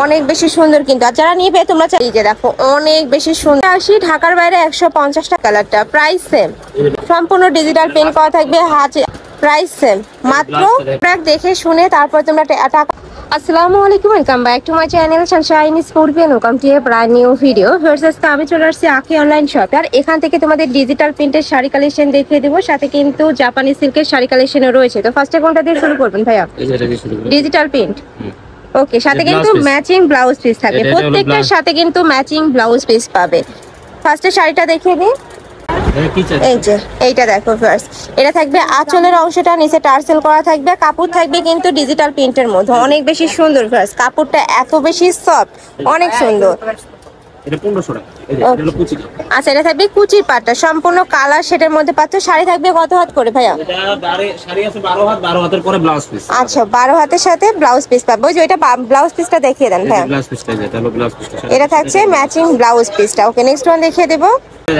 অনেক বেশি সুন্দর কিন্তু। আর যারা নিবে তোমরা এই যে দেখো অনেক বেশি সুন্দর। আসি ঢাকার বাইরে 150 টাকা কালারটা, প্রাইস সেম, সম্পূর্ণ ডিজিটাল প্রিন্ট করা থাকবে, হাতে প্রাইস সেম, মাত্র দেখে শুনে তারপর তোমরা টাকা। আসসালামু আলাইকুম, welcome back to my channel Sunshine sports, welcome to A brand new video. আজকে আমি চলে আসছি আঁখি অনলাইন শপে, আর এখান থেকে তোমাদের ডিজিটাল প্রিন্টের শাড়ি কালেকশন দেখিয়ে দেবো, সাথে কিন্তু জাপানি সিল্কের শাড়ি কালেকশনও রয়েছে। তো ফার্স্টে কোনটা দিয়ে শুরু করবেন ভাইয়া? ডিজিটাল প্রিন্ট, ওকে, সাথে কিন্তু ম্যাচিং ব্লাউজ পিস থাকবে, প্রত্যেকটার সাথে কিন্তু ম্যাচিং ব্লাউজ পিস পাবে। ফার্স্টে শাড়িটা দেখিয়ে দিই, এই যে এইটা দেখো ফার্স্ট, এটা থাকবে আঁচলের অংশটা, নিচে টার্সেল করা থাকবে, কাপড় থাকবে কিন্তু ডিজিটাল প্রিন্টের মধ্যে, অনেক বেশি সুন্দর ফার্স্ট, কাপড়টা এত বেশি সফট, অনেক সুন্দর। এটা 1500 টাকা। এটা হলো কুচি। আচ্ছা, এটা থাকবে কুচির পাটটা, সম্পূর্ণ কালার শেডের মধ্যে পাচ্ছ। শাড়ি থাকবে কত হাত করে ভাইয়া? এটা শাড়ি আছে 12 হাত, 12 হাতের পরে ব্লাউজ পিস। আচ্ছা, 12 হাতের সাথে ব্লাউজ পিস পাবো। ওই যে এটা ব্লাউজ পিসটা দেখিয়ে দেন ভাইয়া। ব্লাউজ পিসটা এটা হলো ব্লাউজ পিসটা। এটা থাকছে ম্যাচিং ব্লাউজ পিসটা। ওকে, নেক্সট ওয়ান দেখিয়ে দেব।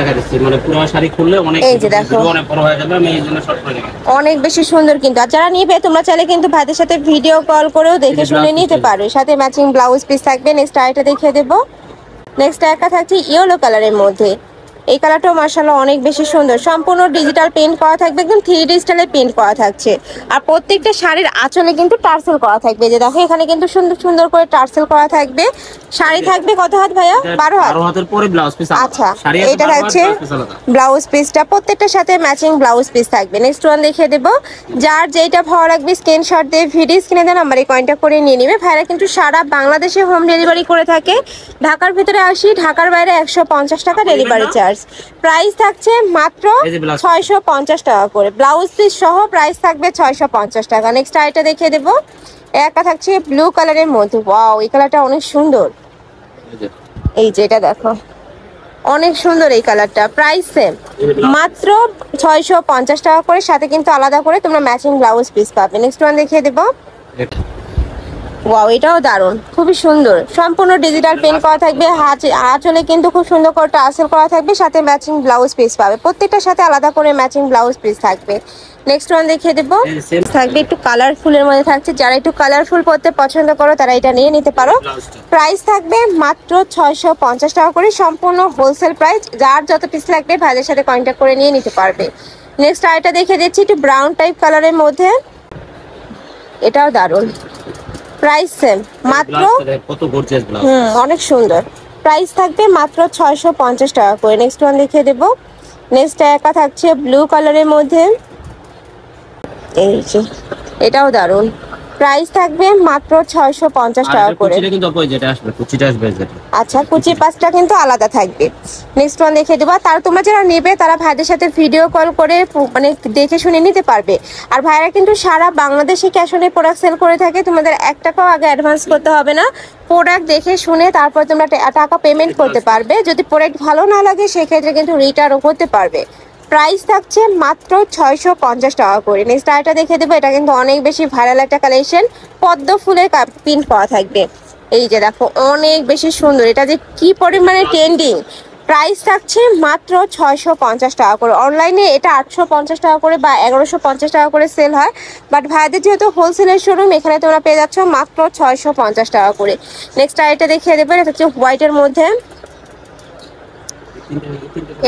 দেখা যাচ্ছে মানে পুরো শাড়ি খুললে অনেক, এই যে দেখো অনেক বড় হয়ে যাবে, আমি এই জন্য শর্ট করে দিলাম। অনেক বেশি সুন্দর কিন্তু। আর যারা নিবে তোমরা চাইলে কিন্তু ভাইদের সাথে ভিডিও কল করেও দেখে শুনে নিতে পারো, সাথে ম্যাচিং ব্লাউজ পিস থাকবে। নেক্সট আইটা দেখিয়ে দেব। নেক্সট একটা থাকছে ইয়েলো কালারের মধ্যে, এই কালারটাও মাশাআল্লাহ অনেক বেশি সুন্দর, সম্পূর্ণ ডিজিটাল প্রিন্ট করা থাকবে, একদম 3D স্টাইলে প্রিন্ট করা থাকছে। আর প্রত্যেকটা শাড়ির আঁচলে কিন্তু টার্সেল করা থাকবে, যে দেখো এখানে কিন্তু সুন্দর সুন্দর করে টার্সেল করা থাকবে। শাড়ি থাকবে কত হাত ভাইয়া? 12 হাত। 12 হাতের পরে ব্লাউজ পিস। আচ্ছা, এটা থাকছে ব্লাউজ পিসটা, প্রত্যেকটার সাথে ম্যাচিং ব্লাউজ পিস থাকবে। নেক্সট ওয়ান দেখিয়ে দেব। যার যেটা ভালো লাগবে স্ক্রিনশট দিয়ে ভিডিও স্ক্রিনে দেন নাম্বারে কন্টাক্ট করে নিয়ে নিবে। ভাইরা কিন্তু সারা বাংলাদেশে হোম ডেলিভারি করে থাকে। ঢাকার ভিতরে আসি, ঢাকার বাইরে 150 টাকা ডেলিভারি চার্জ। প্রাইস থাকছে মাত্র 650 টাকা করে, ব্লাউজ পিস সহ প্রাইস থাকবে 650 টাকা। নেক্সট আইটা দেখিয়ে দেব। একটা থাকছে ব্লু কালারের মধ্যে, ওয়াও, এই কালারটা অনেক সুন্দর। এই যে এটা দেখো অনেক সুন্দর এই কালারটা, প্রাইস সেম, মাত্র 650 টাকা করে, সাথে কিন্তু আলাদা করে তোমরা ম্যাচিং ব্লাউজ পিস পাবে। নেক্সট ওয়ান দেখিয়ে দেব। ওয়াও, এটাও দারুণ, খুবই সুন্দর, সম্পূর্ণ ডিজিটাল প্রিন্ট করা থাকবে, আঁচলে কিন্তু খুব সুন্দর করে টার্সেল করা থাকবে, সাথে ম্যাচিং ব্লাউজ পিস পাবে, প্রত্যেকটার সাথে আলাদা করে ম্যাচিং ব্লাউজ পিস থাকবে। নেক্সট ওয়ান দেখিয়ে দেবো, থাকবে একটু কালারফুলের মধ্যে থাকছে, যারা একটু কালারফুল পড়তে পছন্দ করো তারা এটা নিয়ে নিতে পারো। প্রাইস থাকবে মাত্র 650 টাকা করে, সম্পূর্ণ হোলসেল প্রাইস, যার যত পিস লাগবে ভাইদের সাথে কন্ট্যাক্ট করে নিয়ে নিতে পারবে। নেক্সট আইটা দেখিয়ে দিচ্ছি, একটু ব্রাউন টাইপ কালারের মধ্যে, এটাও দারুণ, প্রাইস সেম, মাত্র অনেক সুন্দর, প্রাইস থাকবে মাত্র 650 টাকা করে। নেক্সট ওয়ান দেখিয়ে দেবো। নেক্সট একা থাকছে ব্লু কালারের মধ্যে, এই যে এটাও দারুণ, প্রাইস থাকবে মাত্র 650 টাকা করে। আচ্ছা, কুচির পাঁচটা কিন্তু আলাদা থাকবে। নেক্সট ওয়ান দেখে দেবো। তার তোমরা যারা নেবে তারা ভাইদের সাথে ভিডিও কল করে মানে দেখে শুনে নিতে পারবে। আর ভাইরা কিন্তু সারা বাংলাদেশে ক্যাশ অনে প্রোডাক্ট সেল করে থাকে, তোমাদের 1 টাকাও আগে অ্যাডভান্স করতে হবে না, প্রোডাক্ট দেখে শুনে তারপর তোমরা টাকা পেমেন্ট করতে পারবে। যদি প্রোডাক্ট ভালো না লাগে সেক্ষেত্রে কিন্তু রিটার্নও করতে পারবে। প্রাইস থাকছে মাত্র 650 টাকা করে। নেক্সট আইটা দেখে দেবো, এটা কিন্তু অনেক বেশি ভাইরাল একটা কালেকশন, পদ্ম ফুলের প্রিন্ট করা থাকবে, এই যে দেখো অনেক বেশি সুন্দর, এটা যে কি পরিমাণে ট্রেন্ডিং। প্রাইস থাকছে মাত্র 650 টাকা করে। অনলাইনে এটা 850 টাকা করে বা 1150 টাকা করে সেল হয়, বাট ভাইদের যেহেতু হোলসেলের শোরুম, এখানে তোমরা পেয়ে যাচ্ছ মাত্র 650 টাকা করে। নেক্সট আইটা দেখিয়ে দেবে, এটা হচ্ছে হোয়াইটের মধ্যে,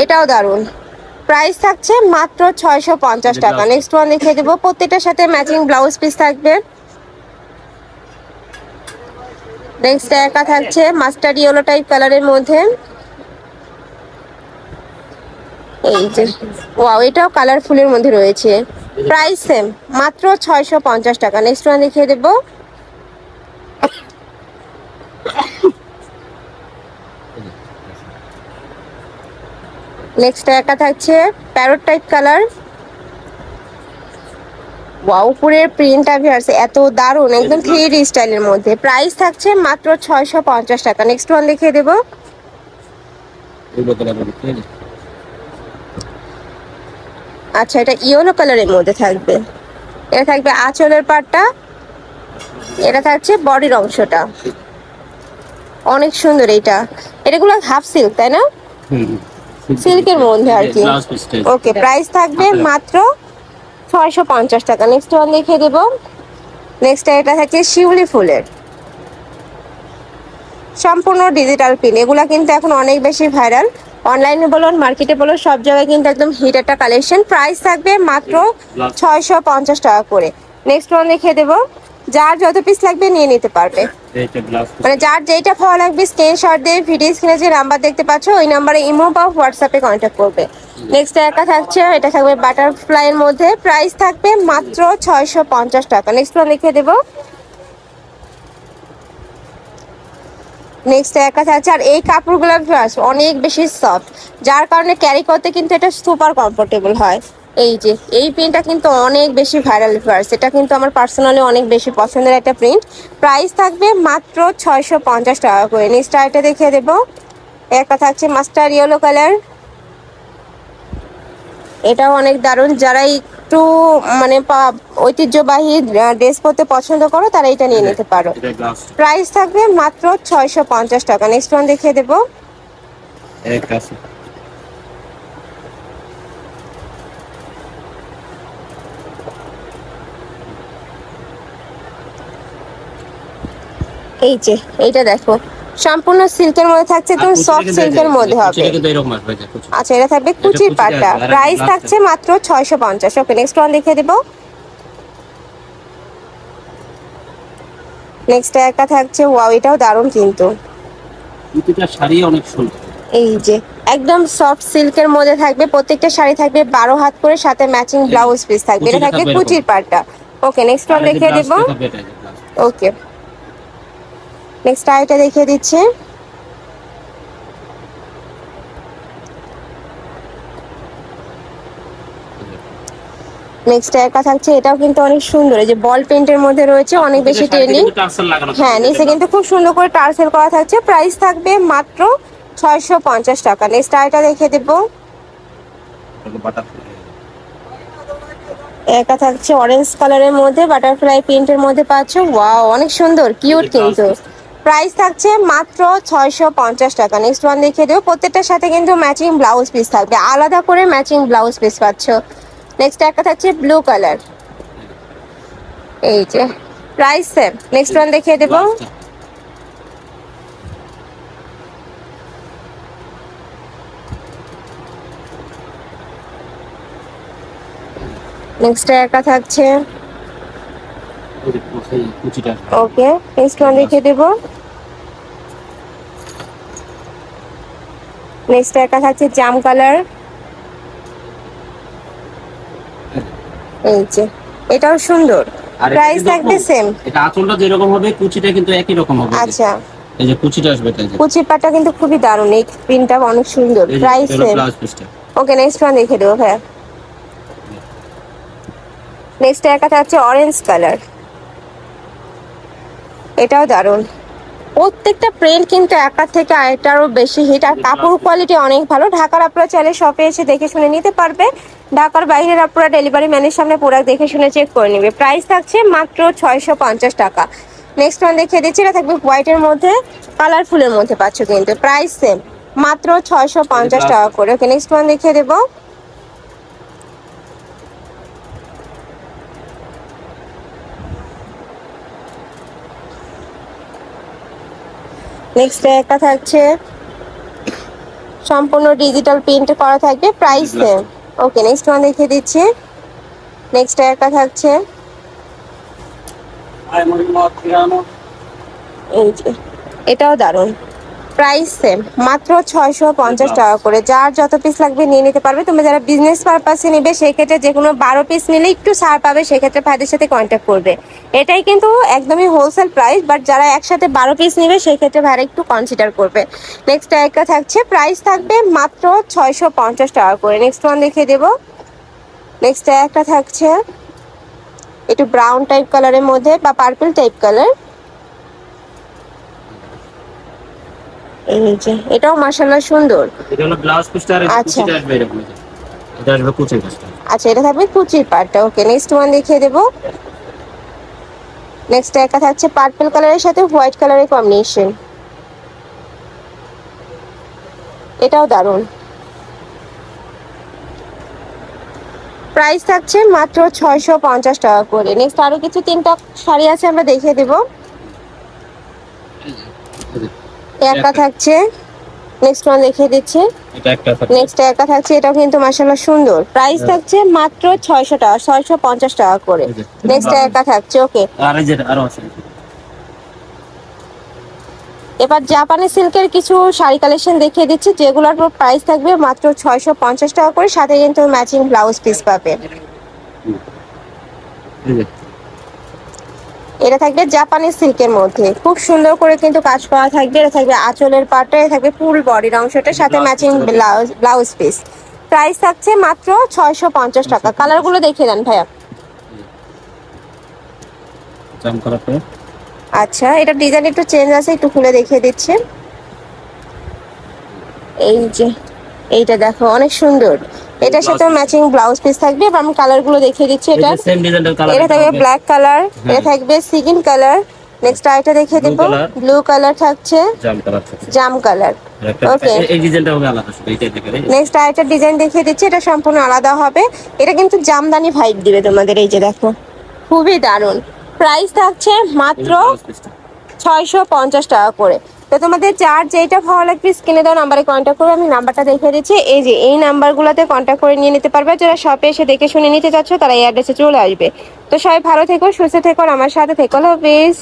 এটাও দারুণ, প্রাইস থাকছে মাত্র 650 টাকা। নেক্সট ওয়ান দেখিয়ে দেবো, প্রত্যেকটার সাথে ম্যাচিং ব্লাউজ পিস থাকবে। নেক্সট একা থাকছে মাস্টার্ড ইয়েলো টাইপ কালারের মধ্যে, এই যে ওয়াও, এটাও কালারফুলের মধ্যে রয়েছে, প্রাইস সেম, মাত্র 650 টাকা। নেক্সট ওয়ান দেখিয়ে দেবো। নেক্সট একা থাকছে প্যারট টাইপ কালার, ওয়াও, উপরের প্রিন্টটা ভিউয়ার্স এত দারুণ, একদম 3D স্টাইলের মধ্যে, প্রাইস থাকছে মাত্র 650 টাকা। নেক্সট ওয়ান দেখিয়ে দেব। আচ্ছা, এটা ইয়েলো কালারের মধ্যে থাকবে, এটা থাকবে আঁচলের পাটটা, এটা থাকছে বডির অংশটা, অনেক সুন্দর। এটাগুলো হাফ সিল্ক তাই না? সিল্কের মধ্যে আর কি। ওকে, প্রাইস থাকবে মাত্র 650 টাকা। নেক্সট ওয়ান দেখিয়ে দেবো। নেক্সট এটা থাকছে শিউলি ফুলের, সম্পূর্ণ ডিজিটাল প্রিন্ট, এগুলা কিন্তু এখন অনেক বেশি ভাইরাল। অনলাইনে বলুন, মার্কেটে বলুন, সব জায়গায় কিন্তু একদম হিট একটা কালেকশন। প্রাইস থাকবে মাত্র 650 টাকা করে। নেক্সট ওয়ান দেখিয়ে দেবো, যার যত পিস লাগবে নিয়ে নিতে পারবে। এইটা ব্লাউজ পিস। মানে যার যেটা ভালো লাগবে স্ক্রিনশট দিয়ে ভিডিও স্ক্রিনে যে নাম্বার দেখতে পাচ্ছ ওই নাম্বারে ইমো বা হোয়াটসঅ্যাপে কন্ট্যাক্ট করবে। নেক্সট একটা থাকছে, এটা থাকবে বাটারফ্লাই এর মধ্যে, প্রাইস থাকবে মাত্র 650 টাকা। নেক্সট ওয়ান দেখিয়ে দেবো। নেক্সট একটা থাকছে, আর এই কাপড়গুলো অনেক বেশি সফট, যার কারণে ক্যারি করতে কিন্তু এটা সুপার কমফোর্টেবল হয়। এই যে এই প্রিন্টটা কিন্তু অনেক বেশি ভাইরাল ভার্স, এটা কিন্তু আমার পার্সোনালি অনেক বেশি পছন্দের একটা প্রিন্ট। প্রাইস থাকবে মাত্র 650 টাকা করে। নেক্সট আইটা দেখিয়ে দেবো, একটা থাকছে মাস্টার ইয়েলো কালার, এটাও অনেক দারুণ। যারা একটু মানে ঐতিহ্যবাহী ড্রেস পরতে পছন্দ করো তারা এটা নিয়ে নিতে পারো। এটা ব্লাউজ। প্রাইস থাকবে মাত্র 650 টাকা। নেক্সট ওয়ান দেখিয়ে দেবো, এক আছে। এই যে এইটা দেখো, সম্পূর্ণ সিল্কের মধ্যে থাকছে, একদম সফট সিল্কের মধ্যে হবে। এটা কিন্তু এরকম আসবে যে কুচি। আচ্ছা, এটা থাকবে কুচির কুচিটা পাটটা, আসবে, আর প্রাইস একটা থাকছে মাত্র 650। ওকে, নেক্সট ওয়ান দেখিয়ে দেবো। নেক্সট একটা থাকছে, ওয়াও এটাও দারুণ কিন্তু। কুচিটা শাড়ি অনেক সুন্দর। এই যে একদম সফট সিল্কের মধ্যে থাকবে, প্রত্যেকটা শাড়ি থাকবে 12 হাত করে, সাথে ম্যাচিং ব্লাউজ পিস থাকবে। এটা কুচিটা থাকবে থাকবে কুচির পাটটা। ওকে, নেক্সট ওয়ান দেখিয়ে দেবো। ওকে, নেক্সট আইটা দেখিয়ে দিচ্ছি। নেক্সট একটা থাকছে, এটাও কিন্তু অনেক সুন্দর, এই যে বল পেইন্টের মধ্যে রয়েছে, অনেক বেশি ট্রেন্ডিং। হ্যাঁ, নিচে কিন্তু খুব সুন্দর করে টার্সেল করা থাকছে। প্রাইস থাকবে মাত্র 650 টাকা। নেক্সট আইটা দেখিয়ে দেবো, একটা থাকছে অরেঞ্জ কালারের মধ্যে, বাটারফ্লাই প্রিন্টের মধ্যে পাচ্ছ। ওয়াও, অনেক সুন্দর, কিউট কিন্তু। প্রাইস থাকছে মাত্র 650 টাকা। নেক্সট ওয়ান দেখিয়ে দেবো, প্রত্যেকটার সাথে কিন্তু ম্যাচিং ব্লাউজ পিস থাকবে, আলাদা করে ম্যাচিং ব্লাউজ পিস পাচ্ছ। নেক্সট একটা থাকছে ব্লু কালার, এই যে প্রাইস সেম। নেক্সট ওয়ান দেখিয়ে দেবো, নেক্সট একটা থাকছে। কুচিটা। ওকে, নেক্সট ওয়ান দেখিয়ে দেবো। নেক্সট একটা থাকছে জাম কালার, এই যে এটাও সুন্দর। প্রাইস থাকবে সেম। এটা আঁচলটা যেরকম হবে কুচিটা কিন্তু একই রকম হবে। আচ্ছা, এই যে কুচিটা আসবে এটা, এই যে কুচির পাটটা কিন্তু খুবই দারুণ, এই প্রিন্টটা অনেক সুন্দর। Price same. ব্লাউজ পিসটা। ওকে, নেক্সট ওয়ান দেখিয়ে দেবো ভাইয়া। নেক্সট একটা থাকছে অরেঞ্জ কালার, এটাও দারুণ। প্রত্যেকটা প্রিন্ট কিন্তু একার থেকে আরেকটারও বেশি হিট, আর কাপড় কোয়ালিটি অনেক ভালো। ঢাকার আপনারা চাইলে শপে এসে দেখে শুনে নিতে পারবে। ঢাকার বাইরের আপনারা ডেলিভারি ম্যানের সামনে প্রোডাক্ট দেখে শুনে চেক করে নেবে। প্রাইস থাকছে মাত্র 650 টাকা। নেক্সট ওয়ান দেখিয়ে দিচ্ছি, এটা থাকবে হোয়াইটের মধ্যে, কালারফুলের মধ্যে পাচ্ছ কিন্তু। প্রাইস সেম, মাত্র 650 টাকা করে। ওকে, নেক্সট ওয়ান দেখিয়ে দেবো। নেক্সট একটা থাকছে সম্পূর্ণ ডিজিটাল প্রিন্ট করা থাকবে, প্রাইস সেম। ওকে, নেক্সট ওয়ান দেখিয়ে দিচ্ছি। নেক্সট একটা থাকছে, এই যে এটাও দারুণ। প্রাইস সেম, মাত্র 650 টাকা করে। যার যত পিস লাগবে নিয়ে নিতে পারবে। তুমি যারা বিজনেস পারপাসে নিবে সেই ক্ষেত্রে যে কোনো 12 পিস নিলে একটু ছাড় পাবে, সেক্ষেত্রে ভাইদের সাথে কন্ট্যাক্ট করবে। এটাই কিন্তু একদমই হোলসেল প্রাইস, বাট যারা একসাথে 12 পিস নিবে সেই ক্ষেত্রে ভাইরা একটু কনসিডার করবে। নেক্সট একটা থাকছে, প্রাইস থাকবে মাত্র 650 টাকা করে। নেক্সট ওয়ান দেখিয়ে দেবো। নেক্সট একটা থাকছে একটু ব্রাউন টাইপ কালারের মধ্যে বা পার্পল টাইপ কালার, এই যে এটাও মাশাআল্লাহ সুন্দর। এটা হলো ব্লাউজ পিসটা, আর কুচিটা আসবে এরকম। এটা আসবে কুচির কাজটা। আচ্ছা, এটা থাকবে কুচির পাটটা। ওকে, নেক্সট ওয়ান দেখিয়ে দেবো। নেক্সট একটা থাকছে পার্পল কালারের সাথে হোয়াইট কালারের কম্বিনেশন, এটাও দারুণ। প্রাইস থাকছে মাত্র 650 টাকা করে। নেক্সট আরো কিছু 3টা শাড়ি আছে, আমরা দেখিয়ে দেবো। একটা থাকছে। নেক্সট ওয়ান দেখিয়ে দিচ্ছি। এটা একটা নেক্সট একটা থাকছে, এটাও কিন্তু মাশাআল্লাহ সুন্দর। প্রাইস থাকছে মাত্র 600 টাকা, 650 টাকা করে। নেক্সট একটা থাকছে। ওকে, আর এই যে আরো আছে। এবার জাপানি সিল্কের কিছু শাড়ি কালেকশন দেখিয়ে দিচ্ছি, যেগুলোর প্রাইস থাকবে মাত্র 650 টাকা করে, সাথে কিন্তু ম্যাচিং ব্লাউজ পিস পাবে। এই যে এটা থাকবে জাপানি সিল্কের মধ্যে, খুব সুন্দর করে কিন্তু কাজ করা থাকবে। এটা থাকবে আঁচলের পাটটা, এটা থাকবে ফুল বডির অংশটার সাথে ম্যাচিং ব্লাউজ পিস। প্রাইস থাকছে মাত্র 650 টাকা। কালারগুলো দেখিয়ে দেন ভাইয়া। জাম করা তো আচ্ছা, এটা ডিজাইন একটু চেঞ্জ আছে, একটু খুলে দেখিয়ে দিচ্ছি। এই যে এইটা দেখো, অনেক সুন্দর। এটার সাথে ম্যাচিং ব্লাউজ পিস থাকবে। এবার আমি কালারগুলো দেখিয়ে দিচ্ছি। এটা সেম ডিজাইনের কালার। এটা থাকবে ব্ল্যাক কালার, এটা থাকবে সিগিন কালার। নেক্সট আইটা দেখিয়ে দেব, ব্লু কালার থাকছে, জাম কালার থাকছে। জাম কালার। ওকে, এই ডিজাইনটা হবে আলাদা, শুধু এইটাই দেখে। নেক্সট আইটা ডিজাইন দেখিয়ে দিচ্ছি, এটা সম্পূর্ণ আলাদা হবে। এটা কিন্তু জামদানি ভাইব দিবে তোমাদের। এই যে দেখো, খুবই দারুণ। প্রাইস থাকছে মাত্র 650 টাকা করে। তো তোমাদের যার যেটা ভালো লাগবে স্ক্রিনে দেওয়া নাম্বারে কন্ট্যাক্ট করবে। আমি নাম্বারটা দেখিয়ে দিচ্ছি, এই যে এই নাম্বারগুলোতে কন্ট্যাক্ট করে নিয়ে নিতে পারবে। যারা শপে এসে দেখে শুনে নিতে চাচ্ছ তারা এই অ্যাড্রেসে চলে আসবে। তো সবাই ভালো থেকো, সুস্থ থেকো, আমার সাথে থেকো। হাফেজ।